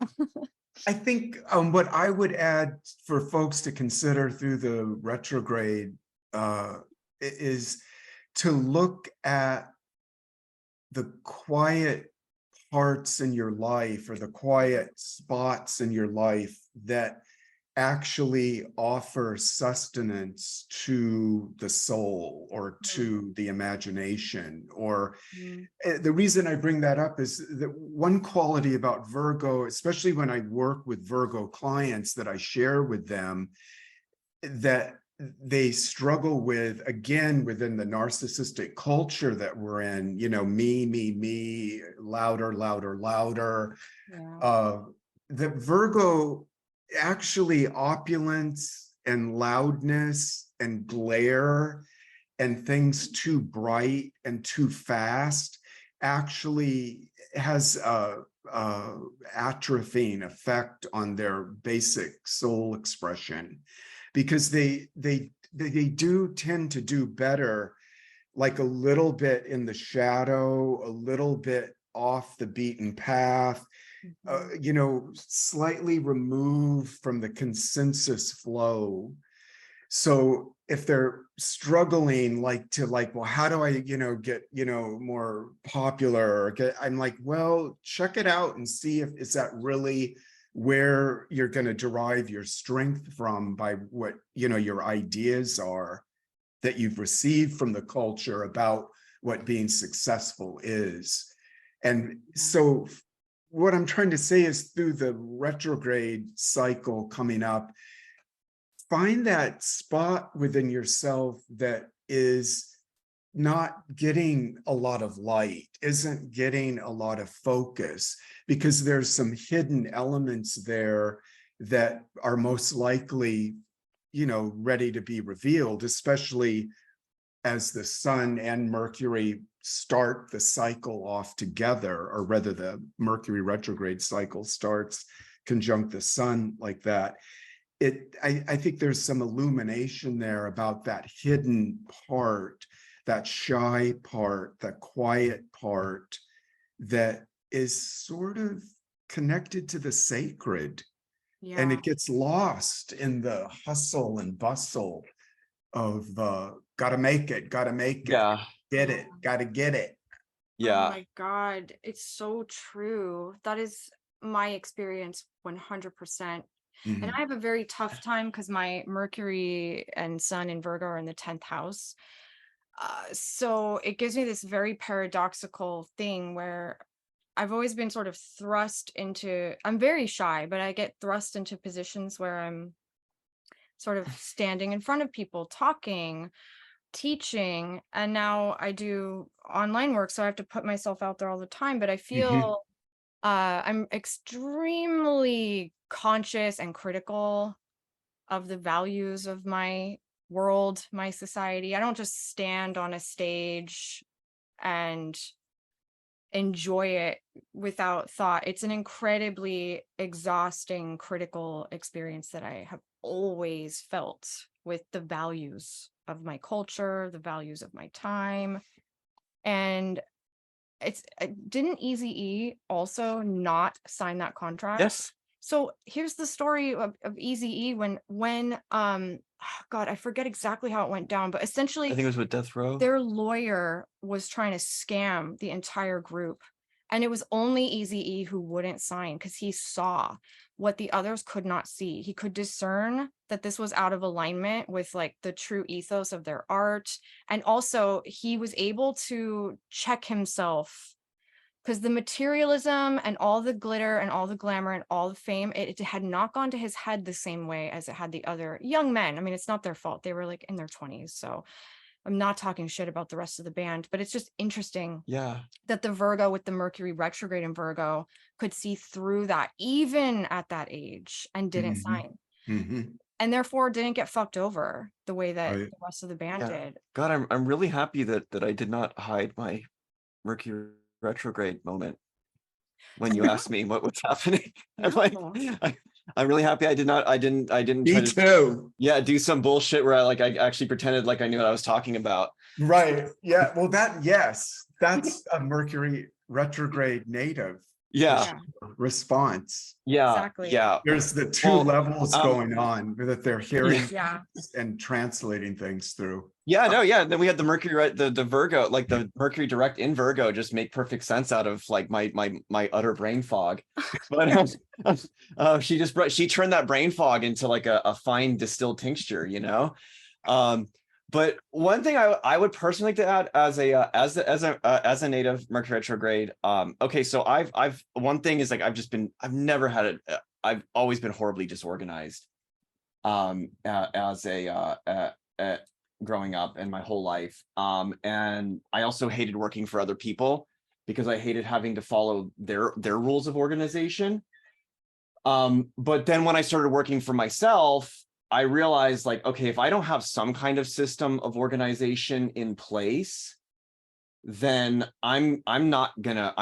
I think what I would add for folks to consider through the retrograde is to look at the quiet parts in your life or the quiet spots in your life that actually offer sustenance to the soul or to the imagination. Or the reason I bring that up is that one quality about Virgo, especially when I work with Virgo clients that I share with them, that they struggle with, again, within the narcissistic culture that we're in, me, louder. The Virgo, actually opulence and loudness and glare and things too bright and too fast actually has a atrophying effect on their basic soul expression, because they do tend to do better like a little bit in the shadow, a little bit off the beaten path, slightly removed from the consensus flow. So if they're struggling well, how do I, get, more popular or I'm like, well, check it out and see if is that really where you're going to derive your strength from by what, your ideas are that you've received from the culture about what being successful is. And so what I'm trying to say is through the retrograde cycle coming up, find that spot within yourself that is not getting a lot of light, isn't getting a lot of focus, because there's some hidden elements there that are most likely, ready to be revealed, especially as the Sun and Mercury start the cycle off together, or rather the Mercury retrograde cycle starts conjunct the Sun like that. I think there's some illumination there about that hidden part, that shy part, that quiet part that is sort of connected to the sacred. Yeah. And it gets lost in the hustle and bustle of gotta make it, Yeah. get it, gotta get it. Yeah. Oh my God, it's so true. That is my experience 100%. And I have a very tough time because my Mercury and Sun in Virgo are in the 10th house. So it gives me this very paradoxical thing where I've always been sort of thrust into, I'm very shy, but I get thrust into positions where I'm sort of standing in front of people, talking, teaching, and now I do online work. So I have to put myself out there all the time, but I feel I'm extremely conscious and critical of the values of my world, my society. I don't just stand on a stage and enjoy it without thought. It's an incredibly exhausting, critical experience that I have always felt with the values of my culture, the values of my time. And didn't Eazy-E also not sign that contract? Yes. So here's the story of Eazy-E when God, I forget exactly how it went down, but I essentially think it was with Death Row. their lawyer was trying to scam the entire group. And it was only Eazy-E who wouldn't sign because he saw what the others could not see. He could discern that this was out of alignment with like the true ethos of their art. And also he was able to check himself because the materialism and all the glitter and all the glamour and all the fame, it had not gone to his head the same way as it had the other young men. I mean, it's not their fault. They were like in their 20s. So I'm not talking shit about the rest of the band, but it's just interesting that the Virgo with the Mercury retrograde in Virgo could see through that even at that age and didn't sign. And therefore didn't get fucked over the way that the rest of the band did. God, I'm really happy that I did not hide my Mercury retrograde moment when you asked me what was happening. I'm like, I'm really happy I didn't Me try too. do some bullshit where I actually pretended like I knew what I was talking about. Right. Yeah. Well, that's a Mercury retrograde native response. Exactly. Yeah. There's the two levels going on that they're hearing and translating things through. And then we had the Mercury, the Virgo, like the Mercury direct in Virgo just make perfect sense out of like my utter brain fog. But she turned that brain fog into like a fine distilled tincture, but one thing I would personally like to add as a native Mercury retrograde, okay, so I've one thing is like I've never had it. I've always been horribly disorganized as a growing up and my whole life, and I also hated working for other people because I hated having to follow their rules of organization. But then when I started working for myself, I realized like, okay, if I don't have some kind of system of organization in place, then I'm not gonna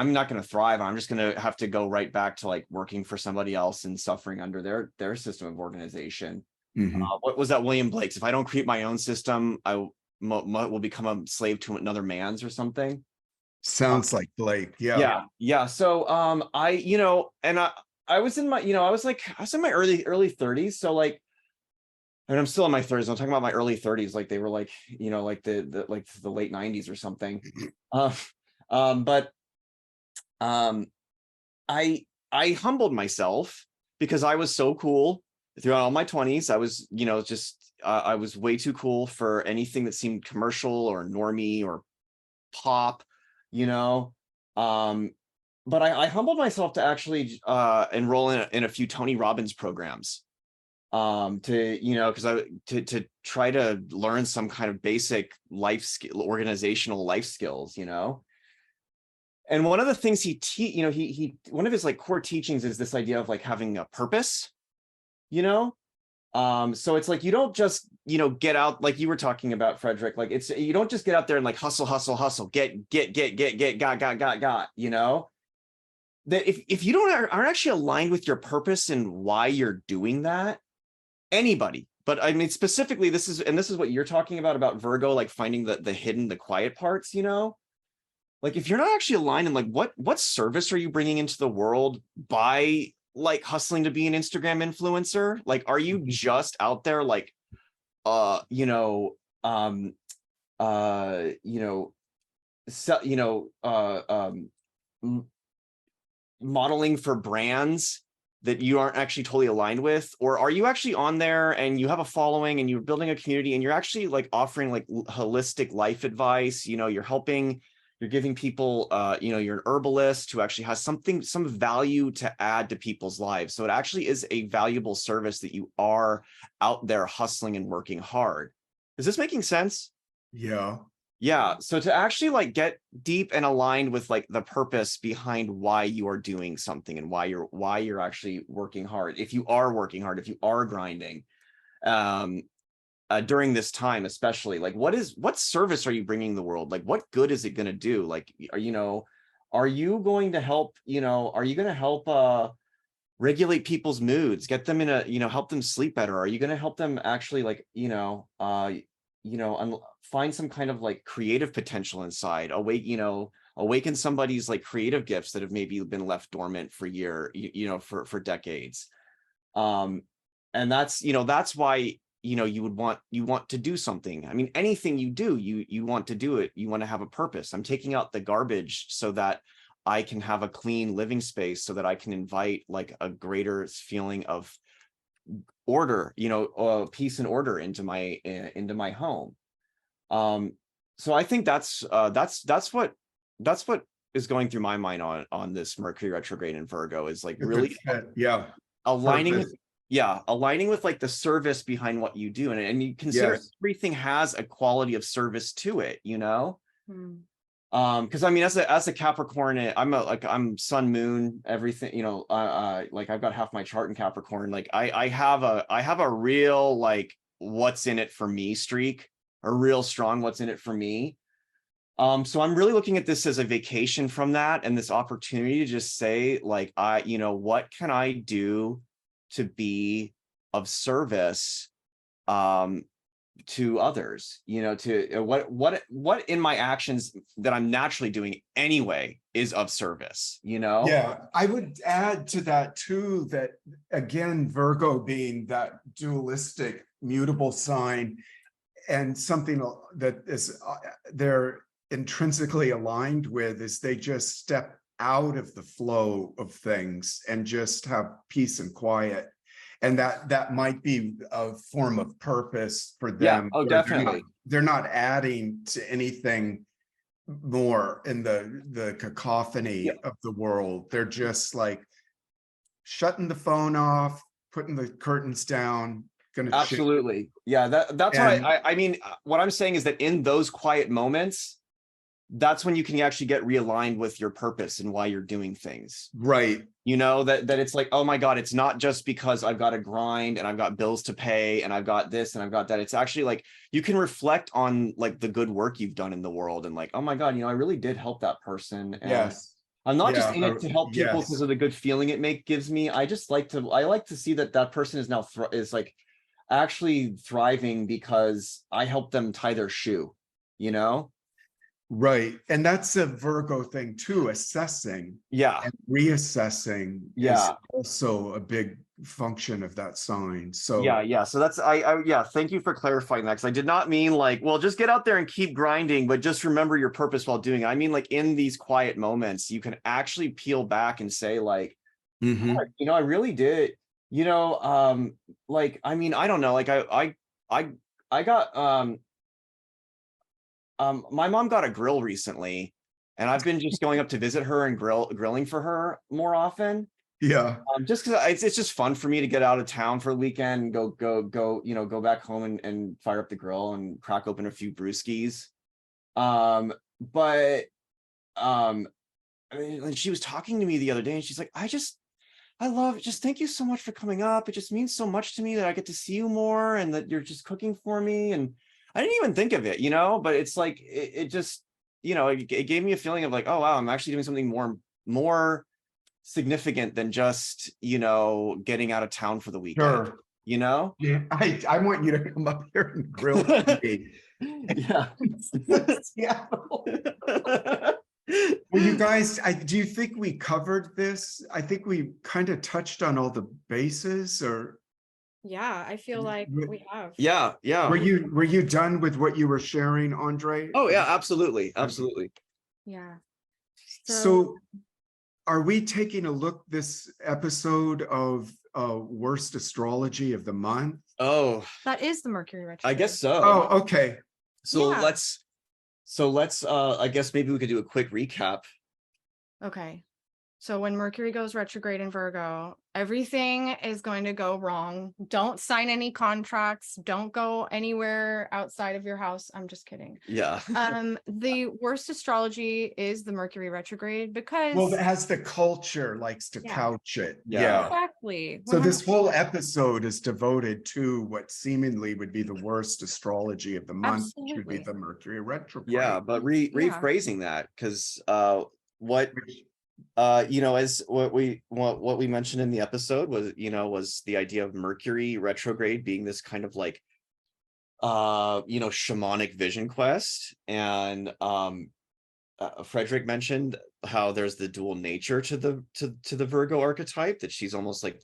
thrive. I'm just gonna have to go right back to like working for somebody else and suffering under their system of organization. What was that William Blake's? If I don't create my own system, I will become a slave to another man's or something. Sounds like Blake. Yeah. So I was in my I was in my early 30s. So like and I'm still in my 30s. I'm talking about my early 30s, like they were like, you know, like the like the late 90s or something. But I humbled myself because I was so cool throughout all my 20s. I was, you know, just I was way too cool for anything that seemed commercial or normie or pop, you know. But I humbled myself to actually enroll in a few Tony Robbins programs, to, you know, because to try to learn some kind of basic life skill, organizational life skills, you know. And one of the things you know, he one of his like core teachings is this idea of like having a purpose, you know. So it's like you don't just, you know, get out, like you were talking about, Frederick, like it's, you don't just get out there and like hustle, get, got, you know. That if you don't aren't actually aligned with your purpose and why you're doing that, anybody, but I mean specifically this is what you're talking about Virgo, like finding the hidden, the quiet parts, you know. Like if you're not actually aligned in like what service are you bringing into the world by like hustling to be an Instagram influencer? Like, are you just out there like, you know, you know, you know, modeling for brands that you aren't actually totally aligned with? Or are you actually on there and you have a following and you're building a community and you're actually like offering like holistic life advice? You know, you're giving people, you know, you're an herbalist who actually has some value to add to people's lives. So it actually is a valuable service that you are out there hustling and working hard. Is this making sense? Yeah. Yeah. So to actually like get deep and aligned with like the purpose behind why you are doing something and why you're actually working hard. If you are working hard, if you are grinding, during this time, especially, like what service are you bringing the world? Like what good is it going to do? Like, you know, are you going to help, you know, are you going to help regulate people's moods, get them in a, you know, help them sleep better? Are you going to help them actually like, you know, find some kind of like creative potential inside, awaken somebody's like creative gifts that have maybe been left dormant for you know, for decades. And that's, you know, that's why, you know, you want to do something. I mean, anything you do, you want to do it. You want to have a purpose. I'm taking out the garbage so that I can have a clean living space, so that I can invite like a greater feeling of order, you know, peace and order into my home. So I think that's what is going through my mind on this Mercury retrograde in Virgo, is like really Yeah. aligning Purpose. with aligning with like the service behind what you do, and you consider everything has a quality of service to it, you know. Because I mean, as a Capricorn, I'm sun, moon, everything, you know. Like I've got half my chart in Capricorn. Like I have a real like what's in it for me streak, a real strong what's in it for me. So I'm really looking at this as a vacation from that, and this opportunity to just say like, you know, what can I do to be of service to others, you know, to what in my actions that I'm naturally doing anyway is of service, you know. Yeah, I would add to that too, that again, Virgo being that dualistic mutable sign, and something that is they're intrinsically aligned with, is they just step out of the flow of things and just have peace and quiet. And that might be a form of purpose for them. Yeah, oh, definitely. They're not adding to anything more in the cacophony of the world. They're just like shutting the phone off, putting the curtains down. Absolutely. Yeah, that's what I mean. What I'm saying is that in those quiet moments, that's when you can actually get realigned with your purpose and why you're doing things. Right. You know, that it's like, oh my God, it's not just because I've got to grind and I've got bills to pay and I've got this and I've got that. It's actually like you can reflect on like the good work you've done in the world and like, oh my God, you know, I really did help that person. And yes. I'm not just in it to help people because of the good feeling it gives me. I like to see that person is now is like actually thriving because I helped them tie their shoe, you know? Right. And that's a Virgo thing too, assessing Yeah. and reassessing is Yeah. also a big function of that sign. So Yeah. So that's yeah. Thank you for clarifying that, because I did not mean like, well, just get out there and keep grinding, but just remember your purpose while doing it. I mean, like in these quiet moments, you can actually peel back and say, like, mhm. I really did. Like, I mean, I don't know. Like, I got my mom got a grill recently, and I've been just going up to visit her and grilling for her more often. Yeah. Just because it's just fun for me to get out of town for a weekend and go back home and fire up the grill and crack open a few brewskis. But I mean, and she was talking to me the other day, and she's like, I love it. Just thank you so much for coming up. It just means so much to me that I get to see you more and that you're just cooking for me. And I didn't even think of it, but it's like it just, it gave me a feeling of like, oh wow, I'm actually doing something more significant than just, getting out of town for the weekend. Sure. You know? Yeah. I want you to come up here and grill for me. Yeah. Yeah. Well, you guys, do you think we covered this? I think we kind of touched on all the bases, or Yeah, I feel like we have. Yeah. were you done with what you were sharing, Andrei? Oh yeah, absolutely. Absolutely. Yeah. So are we taking a look this episode of worst astrology of the month? Oh, that is the Mercury I retrograde. guess so. Oh, okay. So Yeah. let's I guess maybe we could do a quick recap. Okay. So when Mercury goes retrograde in Virgo, everything is going to go wrong. Don't sign any contracts. Don't go anywhere outside of your house. I'm just kidding. Yeah. The worst astrology is the Mercury retrograde because Well, as the culture likes to Yeah. couch it. Yeah. exactly. So this whole 100%. episode is devoted to what seemingly would be the worst astrology of the month, which would be Absolutely. the Mercury retrograde. Yeah, but Yeah. rephrasing that, because what as what we mentioned in the episode was the idea of Mercury retrograde being this kind of like shamanic vision quest. And Frederick mentioned how there's the dual nature to the Virgo archetype, that she's almost like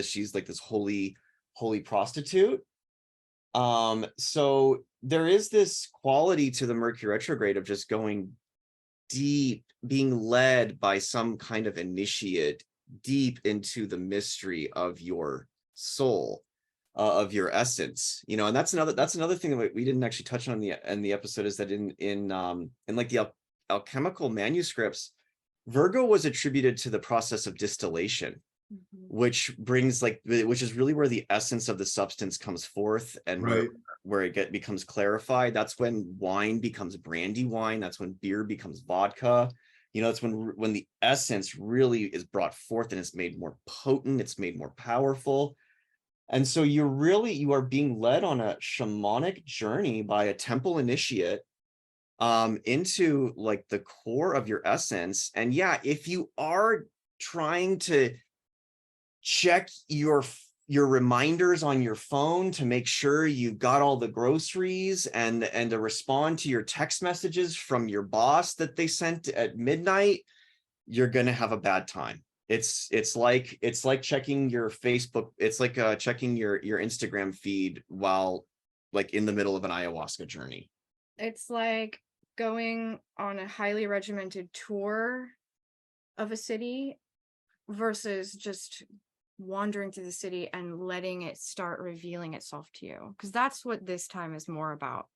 she's like this holy prostitute. So there is this quality to the Mercury retrograde of just going deep, being led by some kind of initiate deep into the mystery of your soul, of your essence, and that's another thing that we didn't actually touch on in the episode, is that in like the alchemical manuscripts, Virgo was attributed to the process of distillation, which is really where the essence of the substance comes forth, and Right. where it becomes clarified. That's when wine becomes brandy wine. That's when beer becomes vodka. That's when the essence really is brought forth and it's made more potent, it's made more powerful. And so you are being led on a shamanic journey by a temple initiate into like the core of your essence. And yeah, if you are trying to check your reminders on your phone to make sure you've got all the groceries, and to respond to your text messages from your boss that they sent at midnight, you're going to have a bad time. It's like checking your Facebook. It's like checking your Instagram feed while like in the middle of an ayahuasca journey. It's like going on a highly regimented tour of a city versus just wandering through the city and letting it start revealing itself to you, because that's what this time is more about.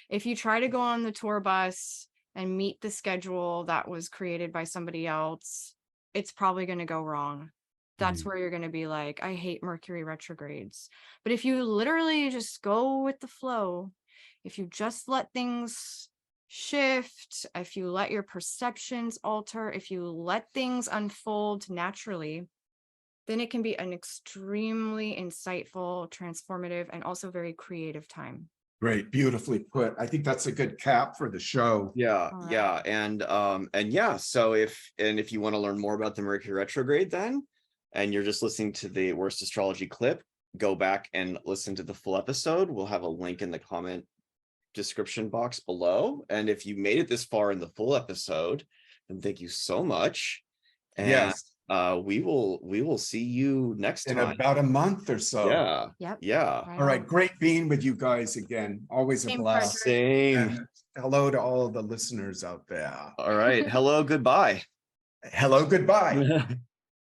If you try to go on the tour bus and meet the schedule that was created by somebody else, it's probably going to go wrong. That's where you're going to be like, I hate Mercury retrogrades. But if you literally just go with the flow, if you just let things shift, if you let your perceptions alter, if you let things unfold naturally, then it can be an extremely insightful, transformative, and also very creative time. Great, beautifully put. I think that's a good cap for the show. Yeah, All right. yeah, and yeah. So if you want to learn more about the Mercury retrograde, then, and you're just listening to the worst astrology clip, go back and listen to the full episode. We'll have a link in the comment description box below. And if you made it this far in the full episode, then thank you so much. And Yes, we will see you next in time. about a month or so. Yeah. Yep. Yeah. Right All right, on. great being with you guys again. Always a Same, blast. Frederick. Same. And hello to all of the listeners out there. All right. Hello, goodbye. Hello, goodbye.